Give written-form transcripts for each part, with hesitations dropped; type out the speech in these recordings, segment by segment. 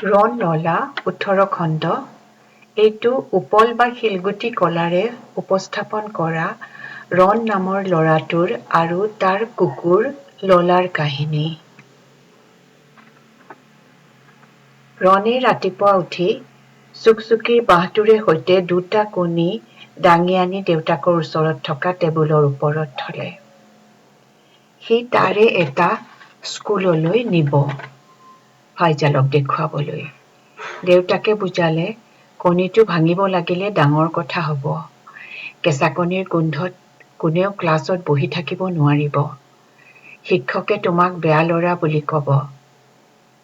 ৰণ ললা 18 খণ্ড এইটো উপল বা শিলগুটি কলাৰে উপস্থাপন কৰা ৰণ নামৰ ল'ৰাটোৰ আৰু তাৰ কুকুৰ ললাৰ কাহিনী। ৰণে ৰাতিপুৱা উঠি চুকচুকীৰ বাঁহটোৰে সৈতে 2টা কণী দাঙি আনি দেউতাকৰ ওচৰত থকা টেবুলৰ ওপৰত থলে। সি তাৰে এটা স্কুললৈ নিব, ভাইজালক দেখুৱাবলৈ। দেউতাকে বুজালে, কণীটো ভাঙিব লাগিলে ডাঙৰ কথা হ'ব। কেঁচা কণীৰ গোন্ধত কোনেও ক্লাছত বহি থাকিব নোৱাৰিব। শিক্ষকে তোমাক বেয়া ল'ৰা বুলি ক'ব।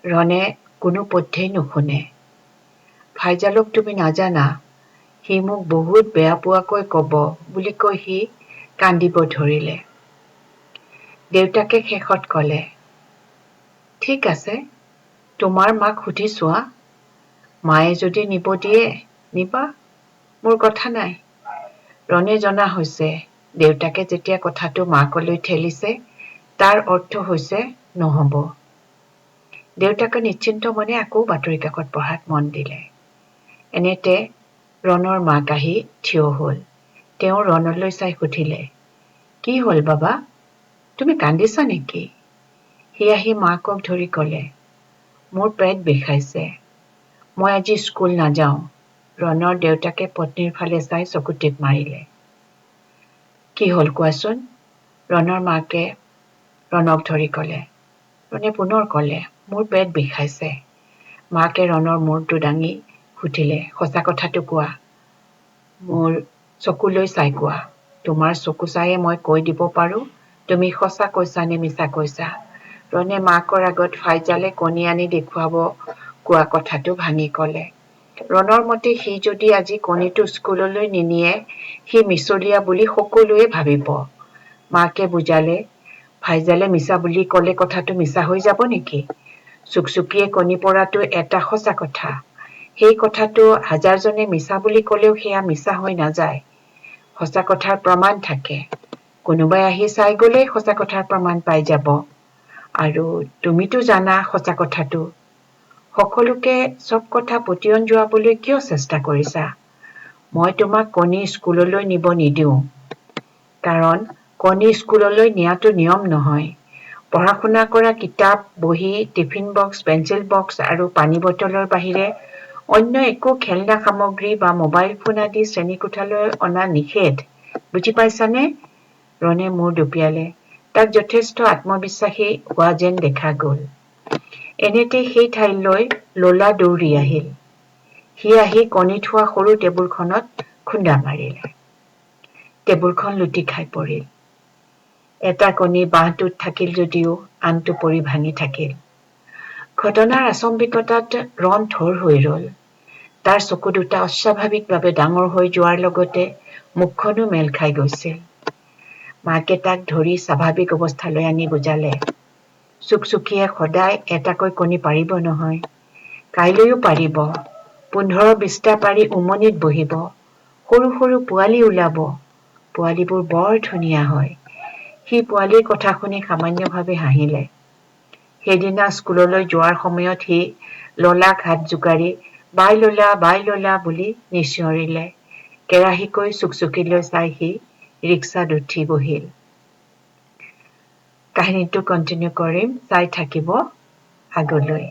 ৰণে কোনোপধ্যেই নুশুনে। ভাইজালক তুমি নাজানা, সি মোক বহুত বেয়া পোৱাকৈ ক'ব বুলি কৈ সি কান্দিব ধৰিলে। দেউতাকে শেষত ক'লে, ঠিক আছে, তোমাৰ মাক সুধি চোৱা। মায়ে যদি নিব দিয়ে নিবা, মোৰ কথা নাই। ৰণে জনা হৈছে দেউতাকে যেতিয়া কথাটো মাকলৈ ঠেলিছে তাৰ অৰ্থ হৈছে নহ'ব। দেউতাকে নিশ্চিন্ত মনে আকৌ বাতৰি কাকত পঢ়াত মন দিলে। এনেতে ৰণৰ মাক আহি থিয় হ'ল। তেওঁ ৰণলৈ চাই সুধিলে, কি হ'ল বাবা, তুমি কান্দিছা নেকি? সি আহি মাকক ধৰি ক'লে, মোৰ পেট বিষাইছে, মই আজি স্কুল নাযাওঁ। ৰণৰ দেউতাকে পত্নীৰ ফালে চাই চকু টিপ মাৰিলে। কি হ'ল কোৱাচোন? ৰণৰ মাকে ৰণক ধৰি ক'লে। ৰণে পুনৰ ক'লে, মোৰ পেট বিষাইছে। মাকে ৰণৰ মূৰটো দাঙি সুধিলে, সঁচা কথাটো কোৱা। মোৰ চকুলৈ চাই কোৱা। তোমাৰ চকু চায়ে মই কৈ দিব পাৰোঁ তুমি সঁচা কৈছা নে মিছা কৈছা। ৰণে মাকৰ আগত ভাইজালে কণী আনি দেখুৱাব কোৱা কথাটো ভাঙি ক'লে। ৰণৰ মতে সি যদি আজি কণীটো স্কুললৈ নিনিয়ে সি মিছলীয়া বুলি সকলোৱে ভাবিব। মাকে বুজালে, ভাইজালে মিছা বুলি ক'লে কথাটো মিছা হৈ যাব নেকি? চুকচুকীয়ে কণী পৰাটো এটা সঁচা কথা। সেই কথাটো হাজাৰজনে মিছা বুলি ক'লেও সেয়া মিছা হৈ নাযায়। সঁচা কথাৰ প্ৰমাণ থাকে। কোনোবাই আহি চাই গ'লেই সঁচা কথাৰ প্ৰমাণ পাই যাব। আৰু তুমিতো জানা সঁচা কথাটো। সকলোকে চব কথা পতিয়ন যোৱাবলৈ কিয় চেষ্টা কৰিছা? মই তোমাক কণী স্কুললৈ নিব নিদিওঁ। কাৰণ কণী স্কুললৈ নিয়াটো নিয়ম নহয়। পঢ়া শুনা কৰা কিতাপ, বহী, টিফিন বক্স, পেঞ্চিল বক্স আৰু পানী বটলৰ বাহিৰে অন্য একো খেলনা সামগ্ৰী বা মোবাইল ফোন আদি শ্ৰেণীকোঠালৈ অনা নিষেধ। বুজি পাইছানে? ৰণে মূৰ দুপিয়ালে। তাক যথেষ্ট আত্মবিশ্বাসী হোৱা যেন দেখা গ'ল। এনেতে সেই ঠাইলৈ ললা দৌৰি আহিল। সি আহি কণী থোৱা সৰু টেবুলখনত খুন্দা মাৰিলে। টেবুলখন লুটি খাই পৰিল। এটা কণী বাঁহটোত থাকিল যদিও আনটো পৰি ভাঙি থাকিল। ঘটনাৰ আচম্বিকতাত ৰণ থৰ হৈ ৰ'ল। তাৰ চকু দুটা অস্বাভাৱিকভাৱে ডাঙৰ হৈ যোৱাৰ লগতে মুখখনো মেল খাই গৈছিল। মাকে তাক ধৰি স্বাভাৱিক অৱস্থালৈ আনি বুজালে, চুকচুকীয়ে সদায় এটাকৈ কণী পাৰিব নহয়। কাইলৈও পাৰিব। 15-20টা পাৰি উমনিত বহিব। সৰু সৰু পোৱালি ওলাব। পোৱালিবোৰ বৰ ধুনীয়া হয়। সি পোৱালিৰ কথা শুনি সামান্যভাৱে হাঁহিলে। সেইদিনা স্কুললৈ যোৱাৰ সময়ত সি ললাক হাত জোকাৰি বাই ললা বুলি নিচিঞৰিলে। কেৰাহীকৈ চুকচুকীলৈ চাই সি ৰিক্সাত উঠি বহিল। কাহিনীটো কণ্টিনিউ কৰিম, চাই থাকিব আগলৈ।